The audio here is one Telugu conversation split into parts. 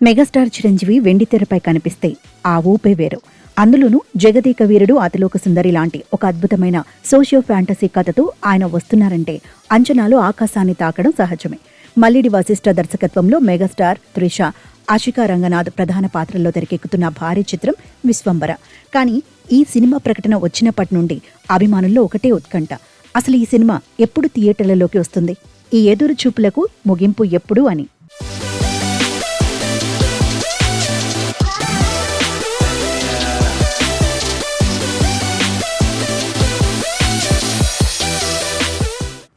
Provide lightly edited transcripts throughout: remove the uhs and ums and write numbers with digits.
మెగాస్టార్ చిరంజీవి వెండితెరపై కనిపిస్తే ఆ ఊపే వేరు. అందులోనూ జగదేక వీరుడు అతిలోక సుందరి లాంటి ఒక అద్భుతమైన సోషియో ఫ్యాంటసీ కథతో ఆయన వస్తున్నారంటే అంచనాలు ఆకాశాన్ని తాకడం సహజమే. మల్లిడి వశిష్ఠ దర్శకత్వంలో మెగాస్టార్, త్రిష, ఆశికా రంగనాథ్ ప్రధాన పాత్రల్లో తెరకెక్కుతున్న భారీ చిత్రం విశ్వంబర. కానీ ఈ సినిమా ప్రకటన వచ్చినప్పటి నుండి అభిమానుల్లో ఒకటే ఉత్కంఠ. అసలు ఈ సినిమా ఎప్పుడు థియేటర్లలోకి వస్తుంది? ఈ ఎదురు చూపులకు ముగింపు ఎప్పుడు అని.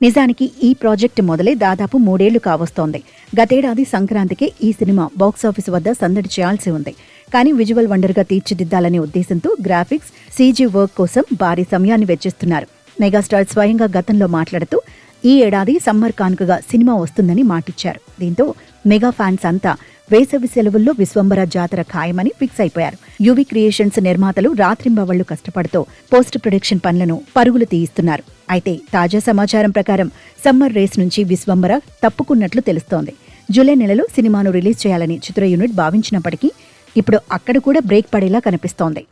నిజానికి ఈ ప్రాజెక్టు మొదలై దాదాపు 3 ఏళ్లు కావస్తోంది. గతేడాది సంక్రాంతికే ఈ సినిమా బాక్సాఫీస్ వద్ద సందడి చేయాల్సి ఉంది. కానీ విజువల్ వండర్గా తీర్చిదిద్దాలనే ఉద్దేశంతో గ్రాఫిక్స్, సీజీ వర్క్ కోసం భారీ సమయాన్ని వెచ్చిస్తున్నారు. మెగాస్టార్ స్వయంగా గతంలో మాట్లాడుతూ ఈ ఏడాది సమ్మర్ కానుకగా సినిమా వస్తుందని మాటిచ్చారు. దీంతో మెగా ఫ్యాన్స్ అంతా వేసవి సెలవుల్లో విశ్వంబర జాతర ఖాయమని ఫిక్స్ అయిపోయారు. యువి క్రియేషన్స్ నిర్మాతలు రాత్రింబవళ్లు కష్టపడుతూ పోస్ట్ ప్రొడక్షన్ పనులను పరుగులు తీయిస్తున్నారు. అయితే తాజా సమాచారం ప్రకారం సమ్మర్ రేస్ నుంచి విశ్వంబర తప్పుకున్నట్లు తెలుస్తోంది. జూలై నెలలో సినిమాను రిలీజ్ చేయాలని చిత్ర యూనిట్ భావించినప్పటికీ ఇప్పుడు అక్కడ కూడా బ్రేక్ పడేలా కనిపిస్తోంది.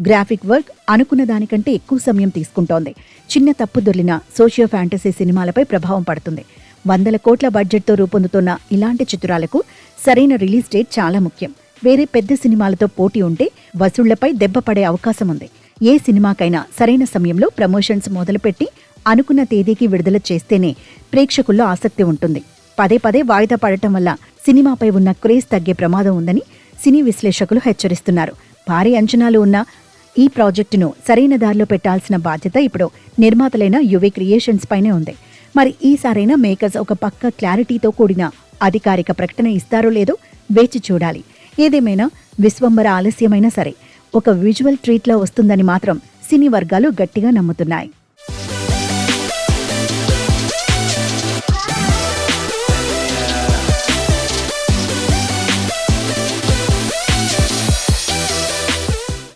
గ్రాఫిక్ వర్క్ అనుకున్న దానికంటే ఎక్కువ సమయం తీసుకుంటోంది. చిన్న తప్పు దొర్లిన సోషియో ఫ్యాంటసీ సినిమాలపై ప్రభావం పడుతుంది. 100 కోట్ల బడ్జెట్తో రూపొందుతున్న ఇలాంటి చిత్రాలకు సరైన రిలీజ్ డేట్ చాలా ముఖ్యం. వేరే పెద్ద సినిమాలతో పోటీ ఉంటే వసూళ్లపై దెబ్బ పడే అవకాశం ఉంది. ఏ సినిమాకైనా సరైన సమయంలో ప్రమోషన్స్ మొదలుపెట్టి అనుకున్న తేదీకి విడుదల చేస్తేనే ప్రేక్షకుల్లో ఆసక్తి ఉంటుంది. పదే పదే వాయిదా పడటం వల్ల సినిమాపై ఉన్న క్రేజ్ తగ్గే ప్రమాదం ఉందని సినీ విశ్లేషకులు హెచ్చరిస్తున్నారు. భారీ అంచనాలు ఉన్న ఈ ప్రాజెక్టును సరైన దారిలో పెట్టాల్సిన బాధ్యత ఇప్పుడు నిర్మాతలైన యువి క్రియేషన్స్ పైనే ఉంది. మరి ఈసారైనా మేకర్స్ ఒక పక్క క్లారిటీతో కూడిన అధికారిక ప్రకటన ఇస్తారో లేదో వేచి చూడాలి. ఏదేమైనా విశ్వంబర ఆలస్యమైనా సరే ఒక విజువల్ ట్రీట్లా వస్తుందని మాత్రం సినీ వర్గాలు గట్టిగా నమ్ముతున్నాయి.